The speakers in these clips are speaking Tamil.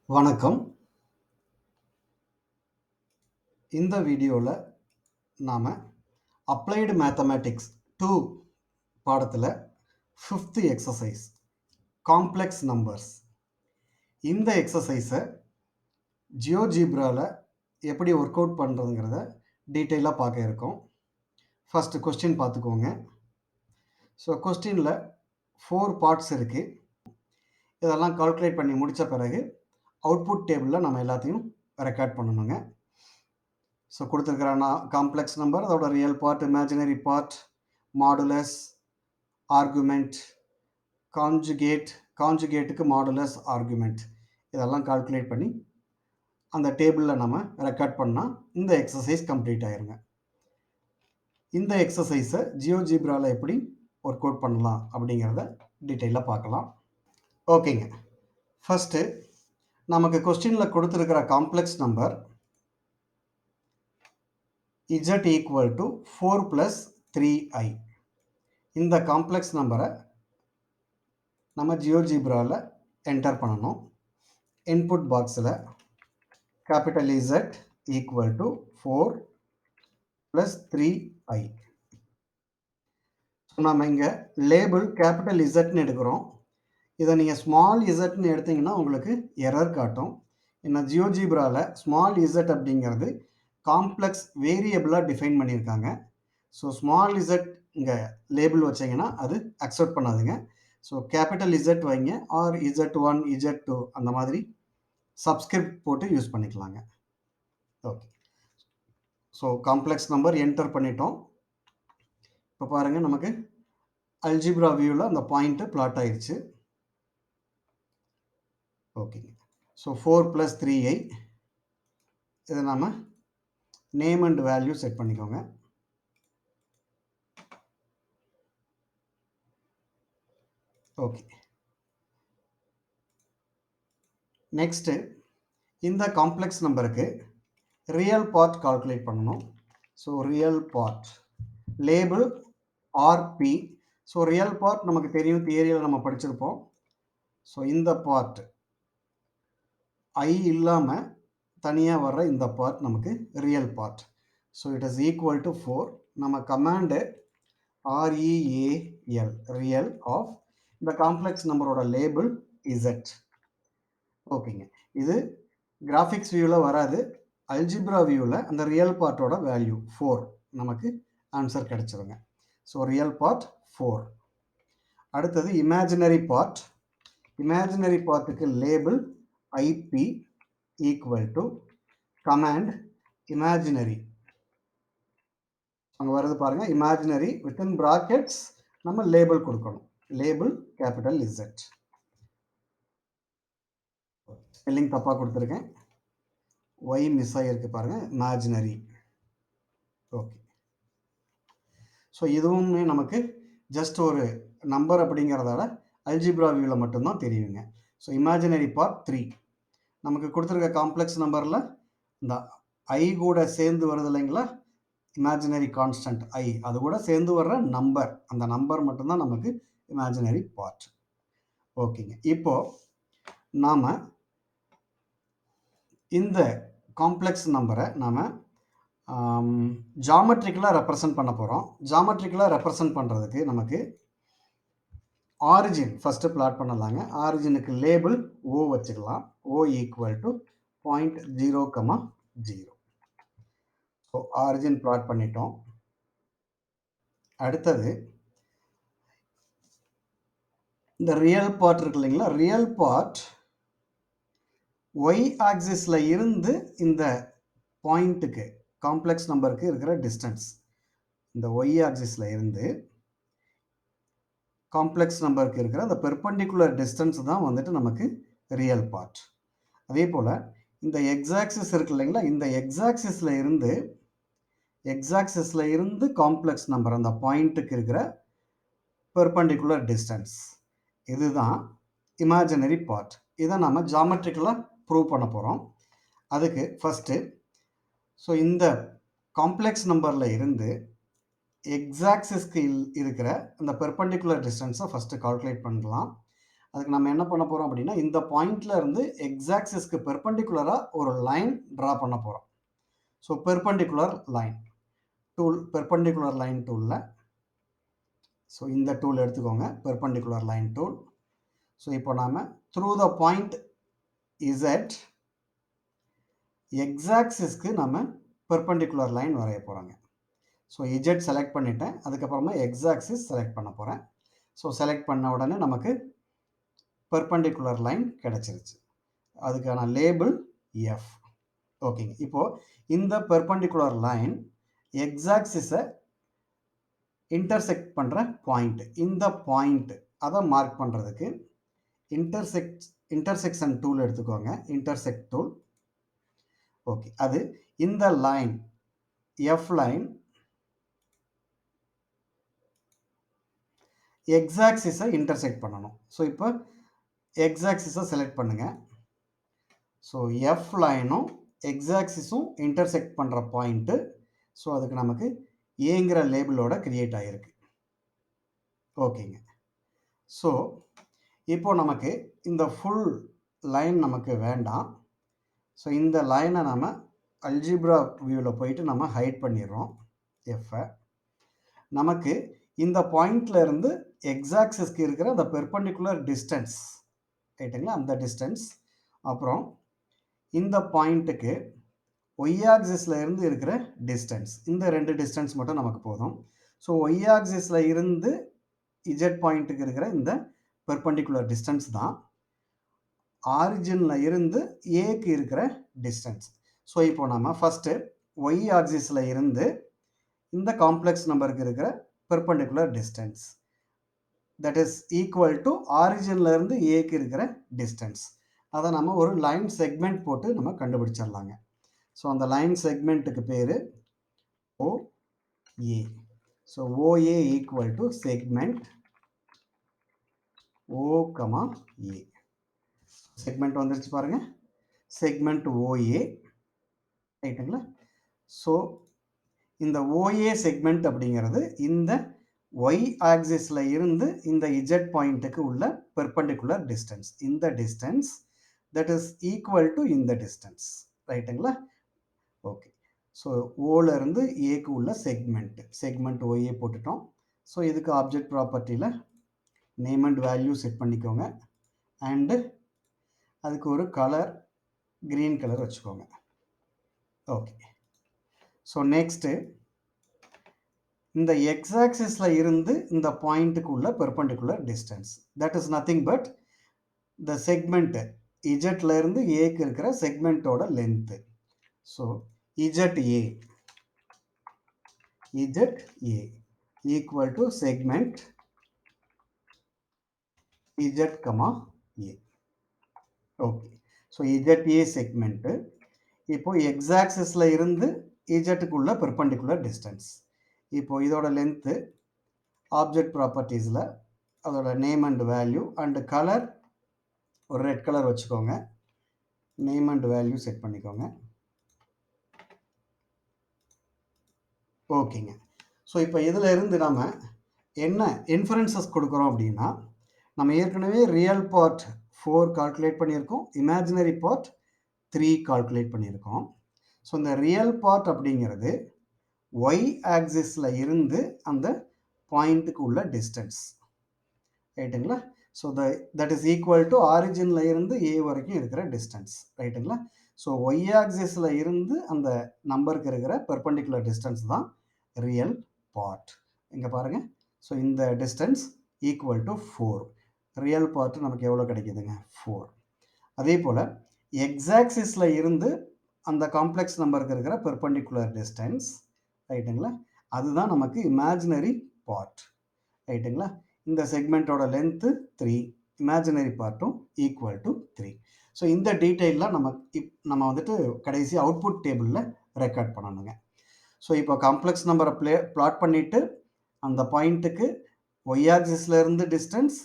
வணக்கம். இந்த வீடியோல நாம அப்ளைடு மேத்தமேட்டிக்ஸ் 2 பாடத்துல 5th எக்ஸர்சைஸ் காம்ப்ளெக்ஸ் நம்பர்ஸ். இந்த எக்ஸர்சைஸை ஜியோஜீப்ரால எப்படி ஒர்க் அவுட் பண்ணுறதுங்கிறத டீட்டெயிலாக பார்க்க இருக்கோம். ஃபஸ்ட்டு கொஸ்டின் பார்த்துக்கோங்க. ஸோ கொஸ்டினில் 4 பார்ட்ஸ் இருக்குது. இதெல்லாம் கால்குலேட் பண்ணி முடித்த பிறகு அவுட்புட் டேபிளில் நம்ம எல்லாத்தையும் ரெக்கார்ட் பண்ணணுங்க. ஸோ கொடுத்துருக்குறானா காம்ப்ளெக்ஸ் நம்பர், அதோட real part, imaginary part, modulus, argument, கான்ஜுகேட்டுக்கு மாடுலஸ், ஆர்குமெண்ட், இதெல்லாம் கால்குலேட் பண்ணி அந்த டேபிளில் நம்ம ரெக்கார்ட் பண்ணால் இந்த எக்ஸசைஸ் கம்ப்ளீட் ஆயிருங்க. இந்த எக்ஸசைஸை ஜியோஜீப்ராவில் எப்படி ஒர்க் அவுட் பண்ணலாம் அப்படிங்கிறத டீட்டெயிலாக பார்க்கலாம். ஓகேங்க. ஃபஸ்ட்டு நமக்கு கொஸ்டினில் கொடுத்துருக்கிற complex number z equal to 4 plus 3i. இந்த காம்ப்ளெக்ஸ் நம்பரை நம்ம ஜியோஜீப்ராவில் என்டர் பண்ணணும். இன்புட் பாக்ஸில் capital Z equal to 4 plus 3i. So நம்ம இங்கே லேபிள் கேபிட்டல் இசட்னு எடுக்கிறோம். இதை நீங்கள் ஸ்மால் இசட்னு எடுத்தீங்கன்னா உங்களுக்கு எரர் காட்டும். ஏன்னா ஜியோஜீப்ராவில் ஸ்மால் இசட் அப்படிங்கிறது காம்ப்ளெக்ஸ் வேரியபிளாக டிஃபைன் பண்ணியிருக்காங்க. ஸோ ஸ்மால் இசட் இங்கே லேபிள் வச்சிங்கன்னா அது அக்செப்ட் பண்ணாதுங்க. ஸோ கேபிட்டல் இசட் வைங்க, ஆர் Z1, Z2 அந்த மாதிரி சப்ஸ்கிரிப்ட் போட்டு யூஸ் பண்ணிக்கலாங்க. Okay. So complex number enter பண்ணிட்டோம். இப்போ பாருங்கள், நமக்கு அல்ஜிப்ரா வியூவில் அந்த பாயிண்ட்டு பிளாட் ஆயிடுச்சு. ஓகேங்க. ஸோ 4 + 3i, இதை நம்ம நேம் அண்ட் வேல்யூ செட் பண்ணிக்கோங்க. ஓகே. நெக்ஸ்ட்டு இந்த காம்ப்ளெக்ஸ் நம்பருக்கு ரியல் பார்ட் கால்குலேட் பண்ணணும். So real part label RP. So real part நமக்கு தெரியும், தியரியில் நம்ம படிச்சிருப்போம். ஸோ இந்த பார்ட் ஐ இல்லாமல் தனியாக வர்ற இந்த பார்ட் நமக்கு real part. So it is equal to 4. நம்ம கமாண்டு REAL, ரியல் ஆஃப் இந்த காம்ப்ளெக்ஸ் நம்பரோட லேபிள் இசட். ஓகேங்க. இது கிராஃபிக்ஸ் வியூவில் வராது, அல்ஜிப்ரா வியூவில் அந்த ரியல் பார்ட்டோட வேல்யூ 4 நமக்கு ஆன்சர் கிடைச்சிருங்க. So real part 4. அடுத்தது இமேஜினரி பார்ட். இமேஜினரி பார்ட்டுக்கு label IP equal to command imaginary. அங்கே வருது பாருங்கள், இமேஜினரி வித்தின் ப்ராக்கெட்ஸ் நம்ம லேபிள் கொடுக்கணும். Label capital Z. ஸ்பெல்லிங் தப்பாக கொடுத்துருக்கேன், ஒய் மிஸ் ஆகிருக்கு பாருங்கள், இமேஜினரி. ஓகே. ஸோ இதுவுமே நமக்கு ஜஸ்ட் ஒரு நம்பர் அப்படிங்கிறதால அல்ஜிப்ரா வியூவில் மட்டும்தான் தெரியுங்க. So imaginary part 3. நமக்கு கொடுத்துருக்க காம்ப்ளெக்ஸ் நம்பரில் இந்த ஐ கூட சேர்ந்து வருது இல்லைங்களா, இமேஜினரி கான்ஸ்டன்ட் ஐ, அது கூட சேர்ந்து வர்ற நம்பர், அந்த நம்பர் மட்டும்தான் நமக்கு இமேஜினரி பார்ட். ஓகேங்க. இப்போது நாம் இந்த காம்ப்ளெக்ஸ் நம்பரை நாம் ஜாமெட்ரிக்கலாக ரெப்ரசன்ட் பண்ண போகிறோம். ஜாமெட்ரிக்கலாக ரெப்ரசன்ட் பண்ணுறதுக்கு நமக்கு ஆரிஜின் ஃபஸ்ட்டு பிளாட் பண்ணலாங்க. ஆரிஜினுக்கு லேபிள் O வச்சுக்கலாம். O equal to 0.0,0. So origin plot பண்ணிட்டோம். அடுத்தது இந்த ரியல் பார்ட் இருக்கு இல்லைங்களா, ரியல் பார்ட் ஒய் ஆக்சிஸில் இருந்து இந்த பாயிண்ட்டுக்கு காம்ப்ளெக்ஸ் நம்பருக்கு இருக்கிற டிஸ்டன்ஸ், இந்த ஒய் ஆக்சிஸில் இருந்து காம்ப்ளெக்ஸ் நம்பருக்கு இருக்கிற அந்த பெர்பெண்டிகுலர் டிஸ்டன்ஸ் தான் வந்துட்டு நமக்கு ரியல் பார்ட். அதே போல் இந்த எக்ஸாக்சிஸ் இருக்கு இல்லைங்களா, இந்த எக்ஸாக்சிஸில் இருந்து காம்ப்ளெக்ஸ் நம்பர் அந்த பாயிண்ட்டுக்கு இருக்கிற பெர்பெண்டிகுலர் டிஸ்டன்ஸ், இதுதான் இமேஜினரி பார்ட். இதை நம்ம ஜாமெட்ரிக்கலாக ப்ரூவ் பண்ண போகிறோம். அதுக்கு ஃபஸ்ட்டு ஸோ இந்த காம்ப்ளெக்ஸ் நம்பரில் இருந்து எக்ஸாக்சிஸ்க்கு இருக்கிற அந்த பெர்பெண்டிகுலர் டிஸ்டன்ஸை ஃபஸ்ட்டு கால்குலேட் பண்ணலாம். அதுக்கு நம்ம என்ன பண்ண போறோம் அப்படின்னா, இந்த பாயிண்ட்ல இருந்து எக்ஸ் ஆக்சிஸ்க்கு பெர்பெண்டிகுலரா ஒரு லைன் டிரா பண்ண போறோம். So perpendicular line tool, perpendicular line டூல்ல ஸோ இந்த டூல் எடுத்துக்கோங்க, பெர்பெண்டிகுலர் லைன் டூல். ஸோ இப்போ நாம through the point Z X ஆக்சிஸ்க்கு நம்ம பெர்பெண்டிகுலர் லைன் வரைய போறோங்க. ஸோ இஜெட் செலக்ட் பண்ணிட்டேன். அதுக்கப்புறமா எக்ஸ் ஆக்சிஸ் செலக்ட் பண்ண போகிறேன். ஸோ செலக்ட் பண்ண உடனே நமக்கு பெர்பெண்டிகுலர் லைன் கிடைச்சிருச்சு. அதுக்கான லேபிள் எஃப். ஓகேங்க. இப்போது இந்த பெர்பெண்டிகுலர் லைன் எக்ஸ் ஆக்சிஸை இன்டர்செக்ட் பண்ணுற பாயிண்ட், இந்த பாயிண்ட் அதை மார்க் பண்ணுறதுக்கு இன்டர்செக்ஷன் டூல் எடுத்துக்கோங்க, இன்டர்செக்ட் டூல். ஓகே, அது இந்த லைன் எஃப் லைன் எக்ஸ் ஆக்சிஸை இன்டர்செக்ட் பண்ணணும். ஸோ இப்போ எக்ஸ் ஆக்சிஸை செலக்ட் பண்ணுங்கள். ஸோ எஃப் லைனும் எக்ஸ் ஆக்சிஸும் இன்டர்செக்ட் பண்ணுற பாயிண்ட்டு. ஸோ அதுக்கு நமக்கு ஏங்கிற லேபிளோட கிரியேட் ஆகிருக்கு. ஓகேங்க. ஸோ இப்போ நமக்கு இந்த ஃபுல் லைன் நமக்கு வேண்டாம். ஸோ இந்த லைனை நம்ம அல்ஜிப்ரா வியூவில் போயிட்டு நம்ம ஹைட் பண்ணிடுறோம் எஃப்பை. நமக்கு இந்த பாயிண்ட்ல இருந்து எக்ஸ் ஆக்சிஸ்க்கு இருக்கிற அந்த பெர்பெண்டிகுலர் டிஸ்டன்ஸ் ரைட்டுங்களா, அந்த டிஸ்டன்ஸ், அப்புறம் இந்த பாயிண்ட்டுக்கு ஒய் ஆக்சிஸில் இருந்து இருக்கிற டிஸ்டன்ஸ், இந்த ரெண்டு டிஸ்டன்ஸ் மட்டும் நமக்கு போதும். ஸோ ஒய் ஆக்சிஸில் இருந்து இஜெட் பாயிண்ட்டுக்கு இருக்கிற இந்த பெர்பெண்டிகுலர் டிஸ்டன்ஸ் தான் ஆரிஜினில் இருந்து ஏக்கு இருக்கிற டிஸ்டன்ஸ். ஸோ இப்போ நம்ம ஃபஸ்ட்டு ஒய் ஆக்சிஸில் இருந்து இந்த காம்ப்ளெக்ஸ் நம்பருக்கு இருக்கிற perpendicular distance that is equal to ஆரிஜினில் இருந்து ஏக்கு இருக்கிற டிஸ்டன்ஸ், அதை நம்ம ஒரு லைன் செக்மெண்ட் போட்டு நம்ம கண்டுபிடிச்சிடலாங்க. ஸோ அந்த லைன் செக்மெண்ட்டுக்கு பேர் OA. So OA equal to segment O, A. Segment வந்துருச்சு பாருங்க, செக்மெண்ட் OA ரைட்டுங்களா. ஸோ இந்த OA செக்மெண்ட் அப்படிங்கிறது இந்த y ஆக்சிஸில் இருந்து இந்த z பாயிண்ட்டுக்கு உள்ள பெர்பெண்டிகுலர் டிஸ்டன்ஸ், இந்த distance that is equal to இந்த டிஸ்டன்ஸ் ரைட்டுங்களா. ஓகே, ஸோ ஓலேருந்து ஏக்கு உள்ள செக்மெண்ட் OA போட்டுட்டோம். ஸோ இதுக்கு ஆப்ஜெக்ட் ப்ராப்பர்ட்டியில் நேம் அண்ட் வேல்யூ செட் பண்ணிக்கோங்க, அண்டு அதுக்கு ஒரு கலர் க்ரீன் கலர் வச்சுக்கோங்க. ஓகே, ஸோ நெக்ஸ்ட்டு இந்த எக்ஸ் ஆக்சிஸில் இருந்து இந்த பாயிண்ட்டுக்கு உள்ள perpendicular distance that is nothing but the segment இஜெட்ல இருந்து ஏக்கு இருக்கிற செக்மெண்ட்டோட length. So Z A equal to segment Z comma A. Okay, so Z A segment இப்போ எக்ஸ் ஆக்சிஸில் இருந்து இஜெட்டுக்கு உள்ள பெர்பெண்டிகுலர் டிஸ்டன்ஸ். இப்போ இதோட லென்த்து ஆப்ஜெக்ட் ப்ராப்பர்ட்டிஸில் அதோட name and value and colour ஒரு ரெட் கலர் வச்சுக்கோங்க, நேம் அண்ட் வேல்யூ செட் பண்ணிக்கோங்க. ஓகேங்க. ஸோ இப்போ இதில் இருந்து நம்ம என்ன இன்ஃபரன்சஸ் கொடுக்குறோம் அப்படின்னா, நம்ம ஏற்கனவே ரியல் பார்ட் 4 கால்குலேட் பண்ணியிருக்கோம், இமேஜினரி பார்ட் 3 கால்குலேட் பண்ணியிருக்கோம். ஸோ இந்த ரியல் பார்ட் அப்படிங்கிறது ஒய் ஆக்சிஸில் இருந்து அந்த பாயிண்ட்டுக்கு உள்ள டிஸ்டன்ஸ் ரைட்டுங்களா. So that is equal to ஆரிஜினில் இருந்து ஏ வரைக்கும் இருக்கிற டிஸ்டன்ஸ் ரைட்டுங்களா. ஸோ ஒய் ஆக்சிஸில் இருந்து அந்த நம்பருக்கு இருக்கிற பெர்பெண்டிகுலர் டிஸ்டன்ஸ் தான் ரியல் பார்ட். இங்கே பாருங்கள், ஸோ இந்த distance equal to 4. Real part நமக்கு எவ்வளோ கிடைக்குதுங்க, 4. அதே போல் எக்ஸ் ஆக்சிஸில் இருந்து அந்த காம்ப்ளெக்ஸ் நம்பருக்கு இருக்கிற பெர்பெண்டிகுலர் டிஸ்டன்ஸ் ரைட்டுங்களா, அதுதான் நமக்கு இமேஜினரி பார்ட் ரைட்டுங்களா. இந்த செக்மெண்ட்டோட லென்த்து 3, இமேஜினரி பார்ட்டும் ஈக்குவல் டு 3. ஸோ இந்த டீட்டெயிலாம் நம்ம வந்துட்டு கடைசி அவுட்புட் டேபிளில் ரெக்கார்ட் பண்ணணுங்க. ஸோ இப்போ காம்ப்ளெக்ஸ் நம்பரை பிளாட் பண்ணிவிட்டு அந்த பாயிண்ட்டுக்கு ஒய் ஆக்சிஸில் இருந்து டிஸ்டன்ஸ்,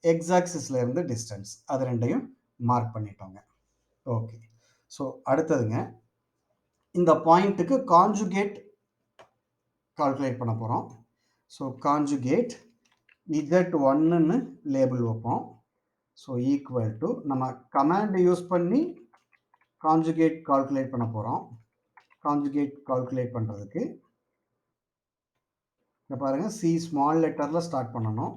எக்ஸ் ஆக்சிஸில் இருந்து டிஸ்டன்ஸ், அது ரெண்டையும் மார்க் பண்ணிட்டோங்க. ஓகே, ஸோ அடுத்ததுங்க இந்த பாயிண்ட்டுக்கு கான்ஜுகேட் கால்குலேட் பண்ண போகிறோம். ஸோ கான்ஜுகேட் Z1ன்னு லேபிள் வைப்போம். ஸோ ஈக்குவல் டு நம்ம கமாண்ட் யூஸ் பண்ணி கான்ஜுகேட் கால்குலேட் பண்ண போகிறோம். கான்ஜுகேட் கால்குலேட் பண்ணுறதுக்கு இங்கே பாருங்கள், சி ஸ்மால் லெட்டரில் ஸ்டார்ட் பண்ணணும்.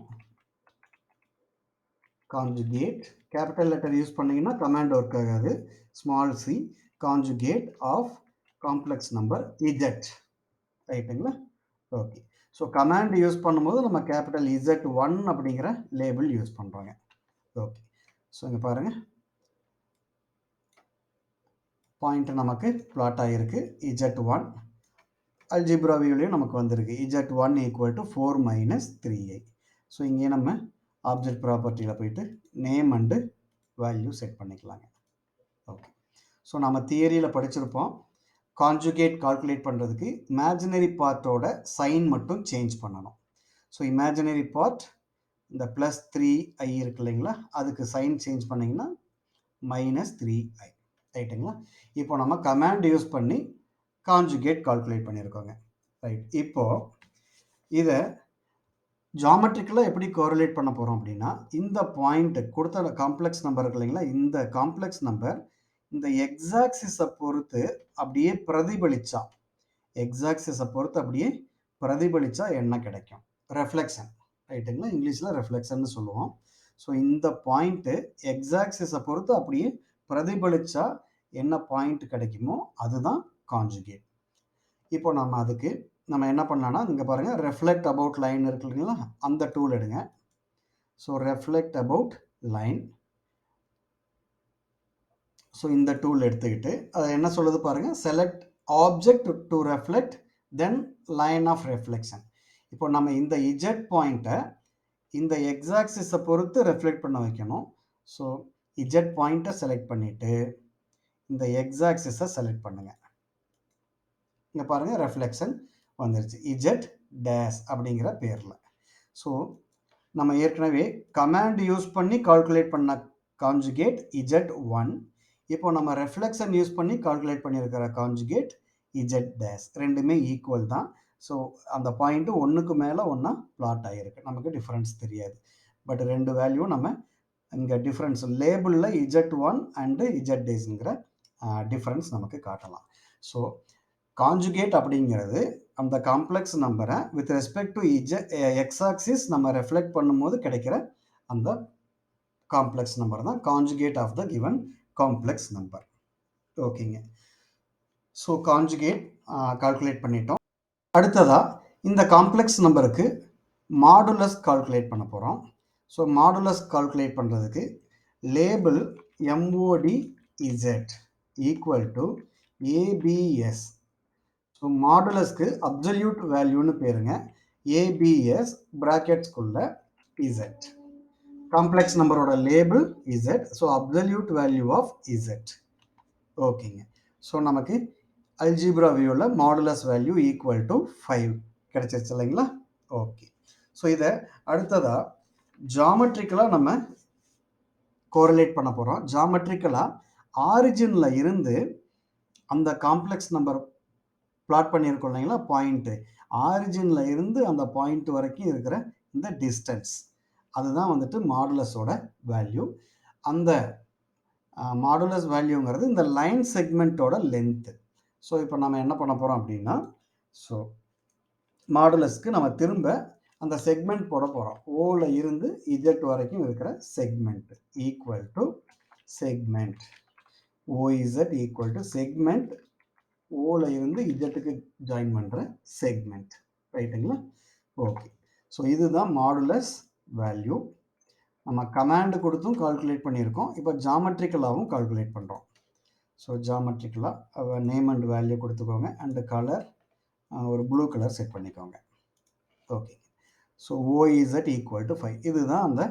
கான்ஜுகேட் கேபிட்டல் லெட்டர் யூஸ் பண்ணிங்கன்னா கமாண்ட் ஒர்க் ஆகாது. Small C conjugate of complex number Z. ரைட்டுங்களா? ஓகே. ஸோ கமாண்ட் யூஸ் பண்ணும்போது நம்ம கேபிட்டல் Z1 அப்படிங்கிற லேபிள் யூஸ் பண்ணுறோங்க. ஓகே. ஸோ இங்கே பாருங்கள், பாயிண்ட் நமக்கு பிளாட் ஆகிருக்கு. Z1 அல்ஜிப்ரா வியூலையும் நமக்கு வந்திருக்கு. Z1 equal to 4 minus 3i. So இங்கே நம்ம ஆப்ஜெக்ட் ப்ராப்பர்ட்டியில் போயிட்டு நேம் அண்டு வேல்யூ செட் பண்ணிக்கலாங்க. ஓகே. ஸோ நம்ம தியரியில் படிச்சிருப்போம், கான்ஜுகேட் கால்குலேட் பண்ணுறதுக்கு இமேஜினரி பார்ட்டோட சைன் மட்டும் சேஞ்ச் பண்ணணும். ஸோ இமேஜினரி பார்ட் இந்த ப்ளஸ் 3i இருக்கு இல்லைங்களா, அதுக்கு சைன் சேஞ்ச் பண்ணிங்கன்னா மைனஸ் 3i. ரைட்டுங்களா? இப்போ நம்ம கமாண்ட் யூஸ் பண்ணி கான்ஜுகேட் கால்குலேட் பண்ணியிருக்கோங்க. ரைட். இப்போது இதை ஜாமெட்ரிக்கலாக எப்படி கோரிலேட் பண்ண போகிறோம் அப்படின்னா, இந்த பாயிண்ட் கொடுத்த காம்ப்ளெக்ஸ் நம்பர் இருக்கு இல்லைங்களா, இந்த காம்ப்ளெக்ஸ் நம்பர் இந்த எக்ஸாக்சிஸை பொறுத்து அப்படியே பிரதிபலிச்சா, எக்ஸாக்சிஸை பொறுத்து அப்படியே பிரதிபலிச்சா என்ன கிடைக்கும்? ரெஃப்ளெக்ஷன். ரைட்டுங்களா? இங்கிலீஷில் ரெஃப்ளெக்ஷன் சொல்லுவோம். ஸோ இந்த பாயிண்ட்டு எக்ஸாக்சிஸை பொறுத்து அப்படியே பிரதிபலிச்சா என்ன பாயிண்ட் கிடைக்குமோ அதுதான் கான்ஜுகேட். இப்போ நம்ம அதுக்கு நம்ம என்ன பண்ணலாம்னா, இங்கே பாருங்கள், ரெஃப்ளெக்ட் அபவுட் லைன் இருக்கு இல்லைங்களா, அந்த டூல் எடுங்க. So reflect about line. So இந்த டூல் எடுத்துக்கிட்டு அது என்ன சொல்லுது பாருங்கள், select object to reflect then line of reflection. இப்போ நம்ம இந்த இஜெட் பாயிண்ட்டை இந்த எக்ஸாக்சிஸை பொறுத்து ரெஃப்ளெக்ட் பண்ண வைக்கணும். ஸோ இஜெட் பாயிண்ட்டை செலக்ட் பண்ணிவிட்டு இந்த எக்ஸாக்சிஸை செலக்ட் பண்ணுங்கள். இங்கே பாருங்கள், ரெஃப்ளெக்ஷன் வந்துருச்சு இஜெட் டேஷ் அப்படிங்கிற பேரில். ஸோ நம்ம ஏற்கனவே கமாண்ட் யூஸ் பண்ணி கால்குலேட் பண்ண கான்ஜுகேட் Z1. இப்போ நம்ம ரெஃப்ளெக்ஷன் யூஸ் பண்ணி கால்குலேட் பண்ணியிருக்கிற கான்ஜுகேட் Z டேஷ். ரெண்டுமே ஈக்குவல் தான். ஸோ அந்த பாயிண்ட்டு ஒன்றுக்கு மேலே ஒன்றா பிளாட் ஆகிருக்கு. நமக்கு டிஃப்ரென்ஸ் தெரியாது. பட் ரெண்டு வேல்யூ நம்ம இங்கே டிஃப்ரென்ஸ் லேபிளில் Z1 அண்டு Z டேஷ்ங்கிற டிஃப்ரென்ஸ் நமக்கு காட்டலாம். ஸோ கான்ஜுகேட் அப்படிங்கிறது அந்த காம்ப்ளெக்ஸ் நம்பரை with respect to X axis நம்ம ரெஃப்ளெக்ட் பண்ணும்போது கிடைக்கிற அந்த காம்ப்ளெக்ஸ் நம்பர் தான் conjugate of the given complex number. ஓகேங்க. ஸோ கான்ஜுகேட் கால்குலேட் பண்ணிட்டோம். அடுத்ததாக இந்த காம்ப்ளெக்ஸ் நம்பருக்கு மாடுலஸ் கால்குலேட் பண்ண போகிறோம். ஸோ மாடுலஸ் கால்குலேட் பண்ணுறதுக்கு label MODZ equal to ABS. So மாடுலஸ்க்கு அப்சல்யூட் வேல்யூன்னு பேருங்க. ABS ப்ராக்கெட்ஸ்குள்ள Z. காம்ப்ளெக்ஸ் நம்பரோட label Z. So absolute value of Z. ஓகேங்க. ஸோ நமக்கு அல்ஜிப்ரா வியூவில் மாடுலஸ் வேல்யூ ஈக்குவல் டு 5 கிடைச்சிருச்சு இல்லைங்களா? ஓகே. ஸோ இதை அடுத்ததாக ஜாமெட்ரிக்கலாக நம்ம கோரிலேட் பண்ண போகிறோம். ஜாமெட்ரிக்கலாக ஆரிஜினில் இருந்து அந்த காம்ப்ளெக்ஸ் நம்பர் பிளாட் பண்ணியிருக்கோம் இல்லைங்களா, பாயிண்ட்டு ஆரிஜினில் இருந்து அந்த பாயிண்ட் வரைக்கும் இருக்கிற இந்த டிஸ்டன்ஸ், அதுதான் வந்துட்டு மாடுலஸோட வேல்யூ. அந்த மாடுலஸ் வேல்யூங்கிறது இந்த லைன் செக்மெண்ட்டோட லென்த்து. ஸோ இப்போ நம்ம என்ன பண்ண போகிறோம் அப்படின்னா, ஸோ மாடுலஸ்க்கு நம்ம திரும்ப அந்த செக்மெண்ட் போட போகிறோம். ஓவில் இருந்து இஜெட் வரைக்கும் இருக்கிற segment equal to segment OZ equal to segment ஓவில் இருந்து இஜெட்டுக்கு ஜாயின் பண்ணுற செக்மெண்ட். ரைட்டுங்களா? ஓகே. ஸோ இதுதான் மாடுலஸ் வேல்யூ. நம்ம கமாண்டு கொடுத்தும் கால்குலேட் பண்ணியிருக்கோம். இப்போ ஜாமெட்ரிக்கலாகவும் கால்குலேட் பண்ணுறோம். ஸோ ஜாமெட்ரிக்கலாக நேம் அண்ட் வேல்யூ கொடுத்துக்கோங்க. அண்டு கலர் ஒரு ப்ளூ கலர் செட் பண்ணிக்கோங்க. Okay. So OZ equal to 5. இதுதான் அந்த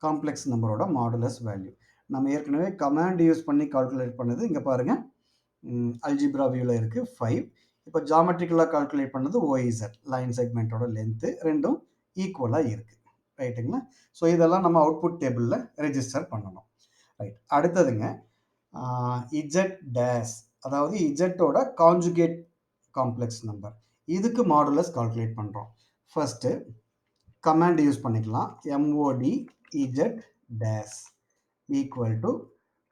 காம்ப்ளெக்ஸ் நம்பரோட மாடுலஸ் வேல்யூ. நம்ம ஏற்கனவே கமாண்ட் யூஸ் பண்ணி கால்குலேட் பண்ணது இங்கே பாருங்கள், அல்ஜிப்ரா வியூவில் இருக்குது 5. இப்போ ஜாமெட்ரிக்கலாக கால்குலேட் பண்ணது OZ லைன் செக்மெண்ட்டோட லென்த்து ரெண்டும் ஈக்குவலாக இருக்குது. ரைட்டுங்களா? ஸோ இதெல்லாம் நம்ம அவுட்புட் டேபிளில் ரெஜிஸ்டர் பண்ணணும். ரைட். அடுத்ததுங்க இஜெட் டேஷ், அதாவது இஜெட்டோட கான்ஜுகேட் காம்ப்ளெக்ஸ் நம்பர். இதுக்கு மாடுலஸ் கால்குலேட் பண்ணுறோம். ஃபர்ஸ்ட்டு கமாண்ட் யூஸ் பண்ணிக்கலாம். MODZ dash. Equal to,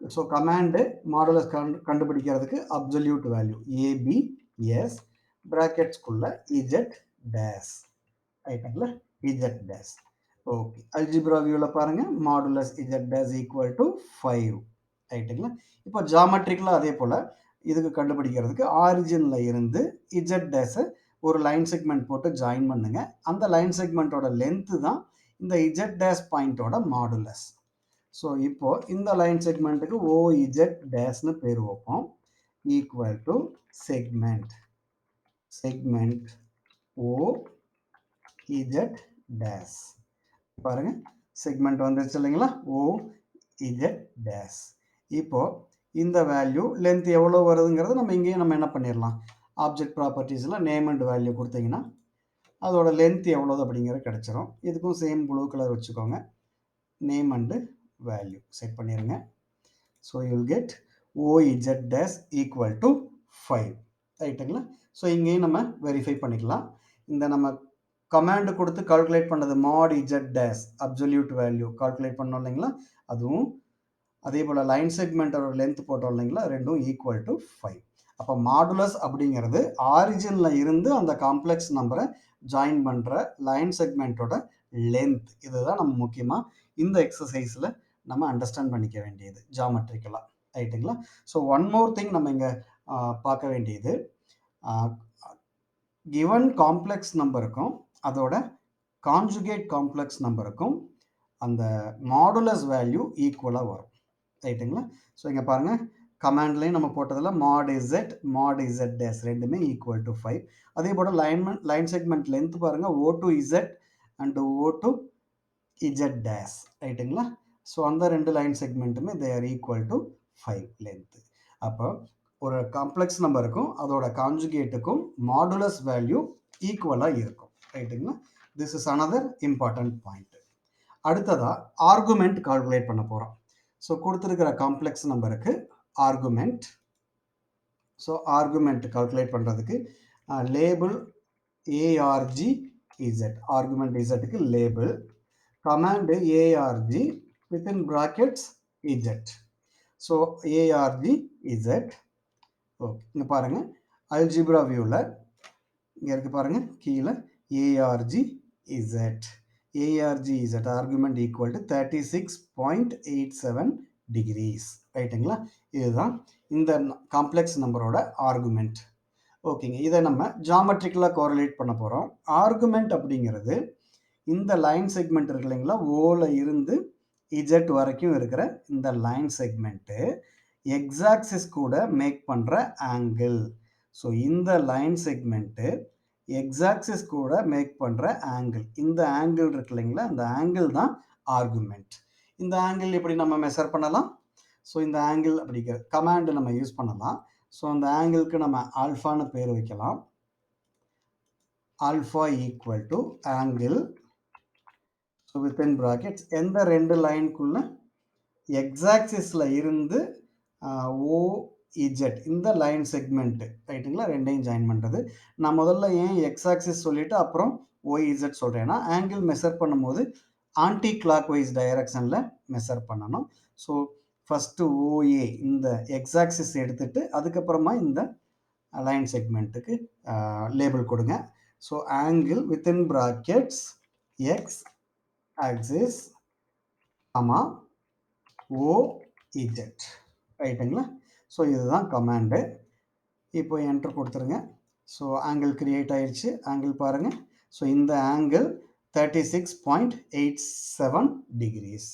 so command modulus கண்டுபிடிக்கிறதுக்கு அப்சல்யூட் வேல்யூ ஏபிஎஸ் ப்ராக்கெட்ஸ்குள்ள இஜெட் டேஸ் ரைட்டுங்களா, இஜெட் டேஸ். ஓகே, அல்ஜிப்ரா வியூவில் பாருங்கள், modulus Z dash equal to 5 ரைட்டுங்களா. இப்போ ஜாமெட்ரிக்கலாக அதே போல் இதுக்கு கண்டுபிடிக்கிறதுக்கு ஆரிஜினில் இருந்து இஜெட் டேஸை ஒரு லைன் செக்மெண்ட் போட்டு ஜாயின் பண்ணுங்க. அந்த லைன் செக்மெண்ட்டோட லென்த்து தான் இந்த இஜெட் டேஸ் பாயிண்டோட மாடுலஸ். ஸோ இப்போ இந்த லைன் செக்மெண்ட்டுக்கு ஓ இஜெட் டேஸ்னு பேர் வைப்போம். Equal to segment O Z dash. பாருங்க, செக்மெண்ட் வந்துருச்சு இல்லைங்களா, ஓ இஜெட் டேஸ். இப்போ இந்த வேல்யூ லென்த் எவ்வளோ வருதுங்கிறது நம்ம இங்கேயும் நம்ம என்ன பண்ணிடலாம், ஆப்ஜெக்ட் ப்ராப்பர்ட்டிஸில் நேம் அண்ட் வேல்யூ கொடுத்தீங்கன்னா அதோட லென்த் எவ்வளோது அப்படிங்கிறது கிடச்சிரும். இதுக்கும் சேம் ப்ளூ கலர் வச்சுக்கோங்க, நேம் அண்டு வேல்யூ செட் பண்ணிடுங்க. So you'll get OZ dash equal to 5 ரைட்டுங்களா. ஸோ இங்கேயும் நம்ம வெரிஃபை பண்ணிக்கலாம். இந்த நம்ம கமாண்டு கொடுத்து கால்குலேட் பண்ணது mod Z dash absolute value calculate பண்ணோம் இல்லைங்களா, அதுவும் அதே போல் லைன் செக்மெண்ட்டோட லென்த் போட்டோம் இல்லைங்களா, ரெண்டும் ஈக்குவல் டு 5. அப்போ மாடுலஸ் அப்படிங்கிறது ஆரிஜினில் இருந்து அந்த காம்ப்ளெக்ஸ் நம்பரை ஜாயின் பண்ணுற லைன் செக்மெண்ட்டோட லென்த். இதுதான் நம்ம முக்கியமாக இந்த எக்ஸசைஸில் நம்ம அண்டர்ஸ்டாண்ட் பண்ணிக்க வேண்டியது ஜாமெட்ரிக்கலாக ரைட்டுங்களா. ஸோ ஒன் மோர் திங் நம்ம இங்கே பார்க்க வேண்டியது, கிவன் காம்ப்ளெக்ஸ் நம்பருக்கும் அதோட கான்ஜுகேட் காம்ப்ளெக்ஸ் நம்பருக்கும் அந்த மாடுலஸ் வேல்யூ ஈக்குவலாக வரும் ரைட்டுங்களா. ஸோ இங்கே பாருங்கள், கமாண்ட்லேயும் நம்ம போட்டதில் மாட் இசட் டேஸ் ரெண்டுமே ஈக்குவல் டு 5. அதே போல் லைன் செக்மெண்ட் லென்த் பாருங்கள், O to Z and O to Z dash ரைட்டுங்களா. ஸோ அந்த ரெண்டு லைன் செக்மெண்ட்டுமே they are equal to 5 length. அப்போ ஒரு காம்ப்ளெக்ஸ் நம்பருக்கும் அதோட கான்ஜுகேட்டுக்கும் மாடுலஸ் வேல்யூ ஈக்குவலாக இருக்கும் ரைட்டுங்களா. This is another important point. அடுத்ததாக ஆர்குமெண்ட் கால்குலேட் பண்ண போகிறோம். ஸோ கொடுத்துருக்கிற காம்ப்ளெக்ஸ் நம்பருக்கு ஆர்குமெண்ட். ஸோ ஆர்குமெண்ட் கால்குலேட் பண்ணுறதுக்கு லேபிள் ஏஆர்ஜி இசட், ஆர்குமெண்ட் இசட்டுக்கு label, command ARG within brackets Z. So ARG Z. Okay, இங்கே பாருங்கள் அல்ஜிப்ரா வியூவில் இங்கே இருக்குது பாருங்கள், கீழே ARG Z, ARG Z argument equal to 36.87 degrees ரைட்டுங்களா. இதுதான் இந்த காம்ப்ளெக்ஸ் நம்பரோட ஆர்குமெண்ட். ஓகேங்க, இதை நம்ம ஜாமெட்ரிக்கலாக கோரிலேட் பண்ண போகிறோம். ஆர்குமெண்ட் அப்படிங்கிறது இந்த லைன் செக்மெண்ட் இருக்கு இல்லைங்களா, ஓல இருந்து இஜெட் வரைக்கும் இருக்கிற இந்த லைன் செக்மெண்ட்டு எக்ஸாக்சிஸ் கூட மேக் பண்ணுற ஆங்கிள். ஸோ இந்த லைன் செக்மெண்ட்டு எக்ஸாக்சிஸ் கூட மேக் பண்ணுற ஆங்கிள், இந்த ஆங்கிள் இருக்கு இல்லைங்களா, இந்த ஆங்கிள் தான் ஆர்குமெண்ட். இந்த ஆங்கிள் எப்படி நம்ம மெஷர் பண்ணலாம், ஸோ இந்த ஆங்கிள் அப்படிங்கிற கமாண்டு நம்ம யூஸ் பண்ணலாம். ஸோ அந்த ஆங்கிளுக்கு நம்ம ஆல்ஃபான்னு பேர் வைக்கலாம். Alpha equal to angle, so within brackets எந்த ரெண்டு லைனுக்குள்ள எக்ஸாக்சிஸில் இருந்து ஓ இஜெட் இந்த லைன் செக்மெண்ட்டு ரைட்டுங்களா, ரெண்டையும் ஜாயின் பண்ணுறது. நான் முதல்ல ஏன் எக்ஸாக்சிஸ் சொல்லிவிட்டு அப்புறம் ஓஇஜெட் சொல்கிறேன்னா, ஆங்கிள் மெஷர் பண்ணும்போது ஆன்டி கிளாக் வைஸ் டைரக்ஷனில் மெஷர் பண்ணணும். ஸோ ஃபஸ்ட்டு ஓஏ இந்த எக்ஸாக்சிஸ் எடுத்துகிட்டு அதுக்கப்புறமா இந்த லைன் செக்மெண்ட்டுக்கு லேபிள் கொடுங்க. So angle within brackets X axis ஆமா ஓ இஜெட் ரைட்டுங்களா. ஸோ இதுதான் கமாண்டு. இப்போ என்டர் கொடுத்துருங்க. ஸோ ஆங்கிள் கிரியேட் ஆயிடுச்சு. ஆங்கிள் பாருங்கள். ஸோ இந்த ஆங்கிள் 36.87 டிகிரிஸ்.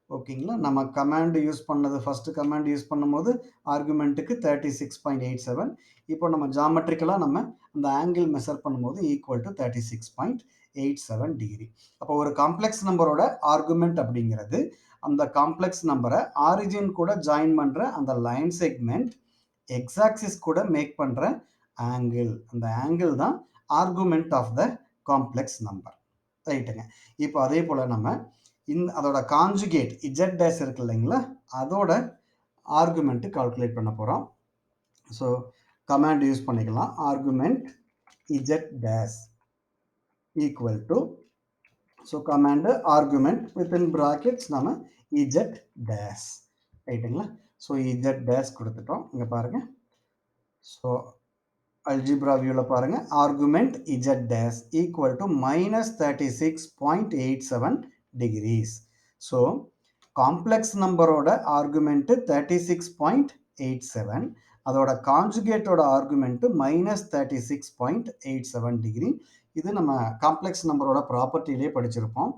ஓகேங்களா. நம்ம கமாண்டு யூஸ் பண்ணது ஃபஸ்ட்டு கமாண்டு யூஸ் பண்ணும்போது ஆர்குமெண்ட்டுக்கு 36.87. இப்போ நம்ம ஜாமெட்ரிக்கலாக நம்ம அந்த ஆங்கிள் மெஷர் பண்ணும்போது ஈக்குவல் டு 36.87 டிகிரி. அப்போ ஒரு காம்ப்ளெக்ஸ் நம்பரோட ஆர்குமெண்ட் அப்படிங்கிறது அந்த காம்ப்ளெக்ஸ் நம்பரை ஆரிஜின் கூட ஜாயின் பண்ணுற அந்த லைன் செக்மெண்ட் எக்ஸாக்சிஸ் கூட மேக் பண்ணுற ஆங்கிள், அந்த ஆங்கிள் தான் argument of the complex number ரைட்டுங்க. இப்போ அதே போல் நம்ம அதோட கான்ஜுகேட் இஜெட் டேஸ் இருக்கு இல்லைங்களா, அதோட ஆர்குமெண்ட்டு கால்குலேட் பண்ண போகிறோம். ஸோ கமாண்ட் யூஸ் பண்ணிக்கலாம். Argument Z dash equal to, so command argument within brackets நம்ம இஜெட் டேஷ் ரைட்டுங்களா. ஸோ இஜெட் டேஷ் கொடுத்துட்டோம். இங்கே பாருங்கள். ஸோ அல்ஜிப்ரா வியூவில் பாருங்கள், argument Z dash equal to -36.87 degrees. So complex நம்பரோட ஆர்குமெண்ட்டு 36.87, அதோட கான்ஜுகேட்டோட ஆர்குமெண்ட்டு -36.87 டிகிரி. இது நம்ம காம்ப்ளெக்ஸ் நம்பரோட ப்ராப்பர்ட்டிலே படிச்சிருப்போம்.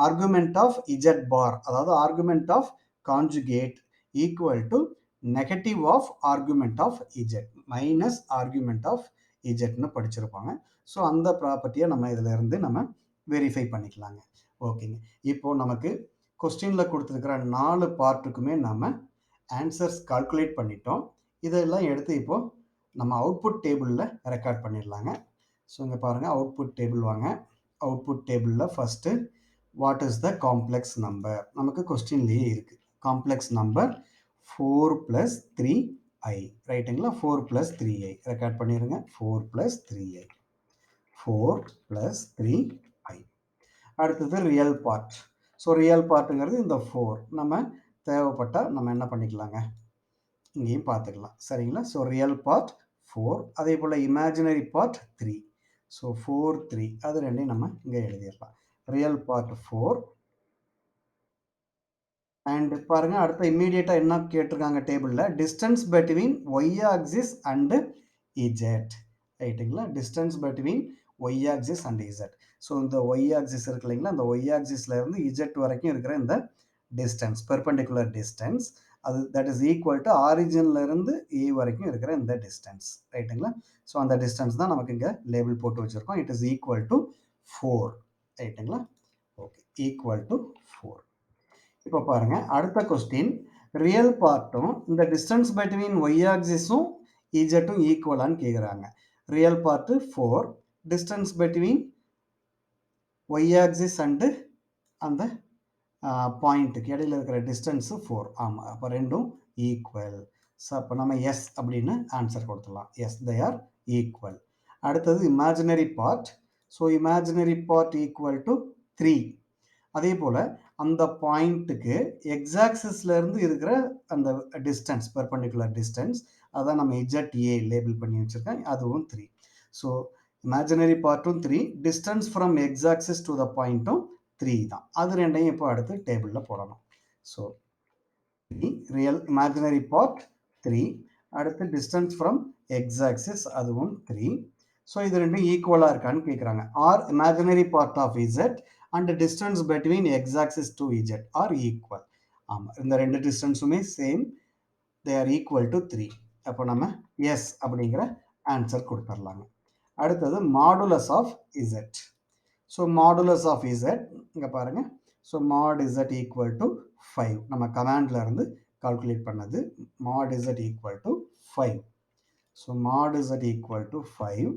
ஆர்குமெண்ட் ஆஃப் இஜெட் பார், அதாவது argument of conjugate equal to negative of argument of Z minus argument of இஜெட்னு படிச்சிருப்பாங்க. ஸோ அந்த ப்ராப்பர்ட்டியை நம்ம இதில் இருந்து நம்ம வெரிஃபை பண்ணிக்கலாங்க. ஓகேங்க. இப்போது நமக்கு கொஸ்டினில் கொடுத்துருக்கிற 4 பார்ட்டுக்குமே நம்ம ஆன்சர்ஸ் கால்குலேட் பண்ணிட்டோம். இதெல்லாம் எடுத்து இப்போது நம்ம அவுட்புட் டேபிளில் ரெக்கார்ட் பண்ணிடலாங்க. ஸோ இங்கே பாருங்கள், அவுட்புட் டேபிள் வாங்க. அவுட்புட் டேபிளில் first what is the complex number நமக்கு கொஸ்டின்லேயே இருக்குது. காம்ப்ளெக்ஸ் நம்பர் 4 + 3i ரைட்டுங்களா. 4 + 3i ரெக்கார்ட் பண்ணிடுங்க. 4 + 3i 4 + 3i. அடுத்தது ரியல் பார்ட். ஸோ ரியல் பார்ட்டுங்கிறது இந்த 4. நம்ம தேவைப்பட்டால் நம்ம என்ன பண்ணிக்கலாங்க, இங்கேயும் பார்த்துக்கலாம். சரிங்களா. ஸோ ரியல் பார்ட் 4, அதே போல் இமேஜினரி பார்ட் 3. ஸோ 4 3 அது ரெண்டையும் நம்ம இங்கே எழுதிடலாம். ரியல் பார்ட் 4 அண்ட் பாருங்கள், அடுத்த இம்மீடியட்டாக என்ன கேட்டிருக்காங்க டேபிளில், distance between Y axis and Z ரைட்டுங்களா. Distance between Y axis and Z. So இந்த ஒய் ஆக்சிஸ் இருக்கு இல்லைங்களா, அந்த ஒய் ஆக்சிஸ்லேருந்து இஜெட் வரைக்கும் இருக்கிற இந்த டிஸ்டன்ஸ், பெர்பெண்டிகுலர் டிஸ்டன்ஸ், அது தட் இஸ் ஈக்குவல் டு ஆரிஜின்லேருந்து ஏ வரைக்கும் இருக்கிற இந்த டிஸ்டன்ஸ் ரைட்டுங்களா. ஸோ அந்த டிஸ்டன்ஸ் தான் நமக்கு இங்கே லேபிள் போட்டு வச்சுருக்கோம். இட் இஸ் ஈக்குவல் டு 4 ரைட்டுங்களா. Okay, equal to 4. இப்போ பாருங்கள், அடுத்த கொஸ்டின் ரியல் பார்ட்டும் இந்த டிஸ்டன்ஸ் பிட்வீன் ஒய் ஆக்சிஸும் இஜெட்டும் ஈக்குவலான்னு கேட்குறாங்க. Real part 4, distance between Y axis and அந்த பாயிண்ட்டுக்கு இடையில் இருக்கிற டிஸ்டன்ஸு 4. ஆமாம், அப்போ ரெண்டும் ஈக்குவல். ஸோ அப்போ நம்ம எஸ் அப்படின்னு ஆன்சர் கொடுத்துடலாம். Yes, they are equal. அடுத்தது imaginary part. So imaginary part equal to 3. அதே போல் அந்த பாயிண்ட்டுக்கு எக்ஸாக்சிஸ்லேருந்து இருக்கிற அந்த டிஸ்டன்ஸ், பெர்பெண்டிகுலர் டிஸ்டன்ஸ், அதான் நம்ம இஜெட்-ஏ லேபிள் பண்ணி வச்சுருக்கேன், அதுவும் 3. ஸோ இமேஜினரி பார்ட்டும் 3, distance from X axis to the பாயிண்ட்டும் 3 தான். அது ரெண்டையும் இப்போ அடுத்து டேபிளில் போடணும். ஸோ ரியல் இமேஜினரி பார்ட் 3, அடுத்து டிஸ்டன்ஸ் ஃப்ரம் எக்ஸாக்சிஸ் அதுவும் 3. ஸோ இது ரெண்டும் ஈக்குவலாக இருக்கான்னு கேட்குறாங்க. Are imaginary part of Z and distance between X axis to Z are equal. ஆமாம், இந்த ரெண்டு டிஸ்டன்ஸுமே same, they are equal to 3. அப்போ நம்ம எஸ் அப்படிங்கிற ஆன்சர் கொடுத்துடலாங்க. அடுத்தது modulus of Z. So modulus of Z இங்கே பாருங்கள். So mod Z equal to 5 நம்ம கமாண்டில் இருந்து கால்குலேட் பண்ணது. Mod Z equal to 5. So mod Z equal to 5.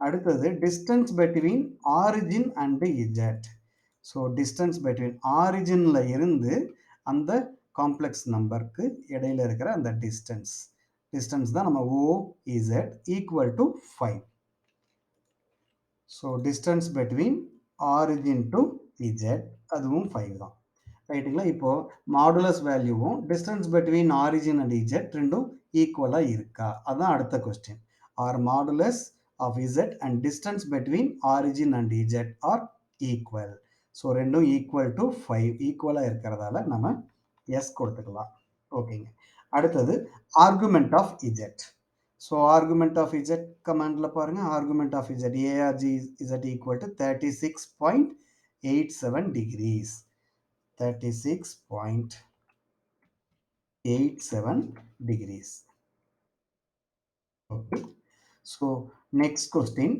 அடுத்தது distance between origin and Z. So distance between ஆரிஜினில் இருந்து அந்த காம்ப்ளெக்ஸ் நம்பருக்கு இடையில் இருக்கிற அந்த டிஸ்டன்ஸ் தான் நம்ம OZ equal to 5. So distance between origin to Z அதுவும் 5 தான் ரைட்டுங்களா. இப்போது மாடுலஸ் வேல்யூவும் distance between origin and Z ரெண்டும் ஈக்குவலாக இருக்கா, அதுதான் அடுத்த question. Are modulus of Z and distance between origin and Z are equal. So ரெண்டும் ஈக்குவல் டு 5 ஈக்குவலாக இருக்கிறதால நம்ம எஸ் கொடுத்துக்கலாம். ஓகேங்க. அடுத்தது argument of Z. So argument of Z கமாண்டில் பாருங்கள். Argument of Z ARG Z equal to 36.87 degrees. 36.87 degrees. Okay. So next question,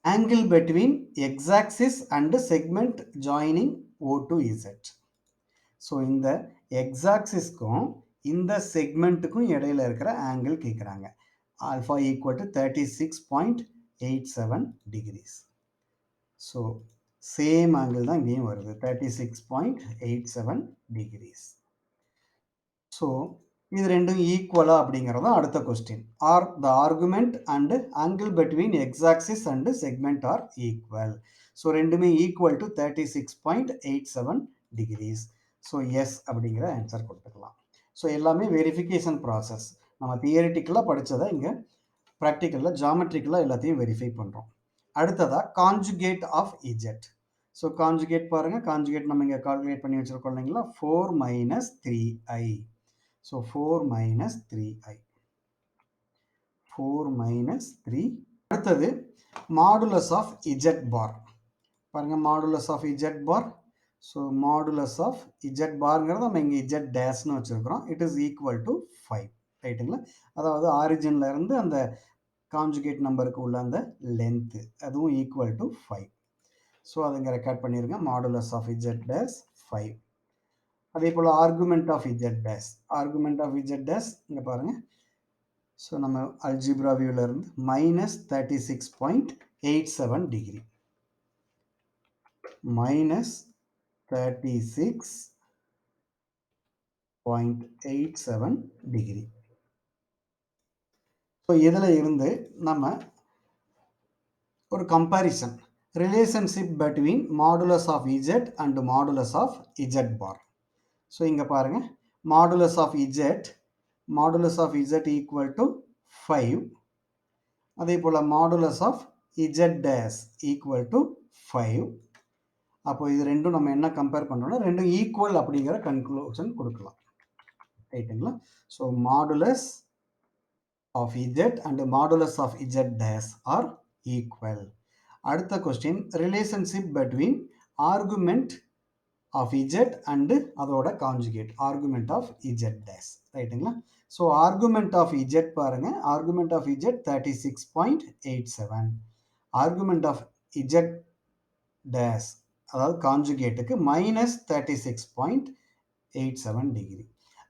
angle between x-axis and segment joining O to Z. So இந்த x-axisக்கும் இந்த செக்மெண்ட்டுக்கும் இடையில இருக்கிற ஆங்கிள் கேட்குறாங்க. Alpha equal to 36.87 degrees. So same angle தான் இங்கேயும் வருது, 36.87 degrees. ஸோ இது ரெண்டும் ஈக்குவலா அப்படிங்கிறது அடுத்த question. Are the argument and angle between X axis and segment are equal. So ரெண்டுமே equal to 36.87 degrees. So yes அப்படிங்கிற ஆன்சர் கொடுத்துக்கலாம். ஸோ எல்லாமே வெரிஃபிகேஷன் ப்ராசஸ். நம்ம தியரிட்டிக்கலாக படித்ததை இங்கே ப்ராக்டிக்கலில் ஜாமெட்ரிக்கலாக எல்லாத்தையும் வெரிஃபை பண்ணுறோம். அடுத்ததாக conjugate of Z. So conjugate பாருங்கள், கான்ஜுகேட் நம்ம இங்கே கால்குலேட் பண்ணி வச்சுருக்கோம் இல்லைங்களா, 4 minus 3i. So 4 minus 3i, 4 minus 3. அடுத்தது மாடுலஸ் ஆஃப் இஜெட் பார். பாருங்கள், modulus of Z bar. So modulus of Z பார்ங்கிறது நம்ம இங்கே இஜெட் டேஷ்னு வச்சுருக்கிறோம். It is equal to 5. ரைட்டுங்களா? அதாவது ஆரிஜினில் இருந்து அந்த கான்ஜுகேட் நம்பருக்கு உள்ள அந்த லென்த்து அதுவும் ஈக்குவல் டு 5. ஸோ அதை இங்கே ரெக்கார்ட் பண்ணிடுங்க. Modulus of Z dash 5. அதே போல் argument of Z dash. Argument of Z dash இங்கே பாருங்கள். ஸோ நம்ம அல்ஜிப்ரா வியூவில் இருந்து minus 36.87 degree, minus 36.87 degree. So இதில் இருந்து நம்ம ஒரு comparison, relationship between modulus of Z and modulus of Z bar. So இங்கே பாருங்கள், modulus of Z equal to 5. அதே போல் modulus of Z dash equal to 5. அப்போ இது ரெண்டும் நம்ம என்ன கம்பேர் பண்ணுறோம்னா ரெண்டும் ஈக்குவல் அப்படிங்கிற கன்க்ளூஷன் கொடுக்கலாம். ரைட்டுங்களா? So modulus of Z and modulus of Z dash are equal. அடுத்த question, relationship between argument of Z and அதோட conjugate, argument of Z dash. ரைட்டுங்களா? ஸோ ஆர்குமெண்ட் ஆஃப் இஜெட் பாருங்கள், argument of Z 36.87, argument of Z dash அதாவது கான்ஜுகேட்டுக்கு மைனஸ் 36.87 டிகிரி.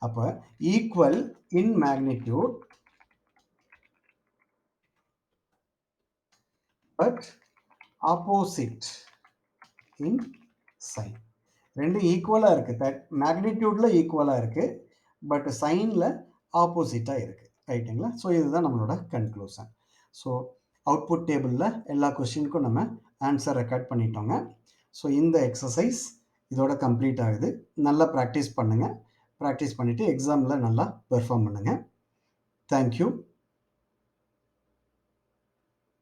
அப்போ equal in magnitude but opposite in sign. ரெண்டும் ஈக்குவலாக இருக்குது, மேக்னிடியூடில் ஈக்குவலாக இருக்குது, பட் சைனில் ஆப்போசிட்டாக இருக்குது. ரைட்டுங்களா? ஸோ இதுதான் நம்மளோட கன்க்ளூஷன். ஸோ அவுட்புட் டேபிளில் எல்லா கொஸ்டினுக்கும் நம்ம ஆன்சர் ரெக்கார்ட் பண்ணிட்டோங்க. ஸோ இந்த எக்ஸசைஸ் இதோட கம்ப்ளீட் ஆகுது. நல்லா ப்ராக்டிஸ் பண்ணுங்கள். ப்ராக்டிஸ் பண்ணிவிட்டு எக்ஸாமில் நல்லா பெர்ஃபார்ம் பண்ணுங்கள். தேங்க்யூ.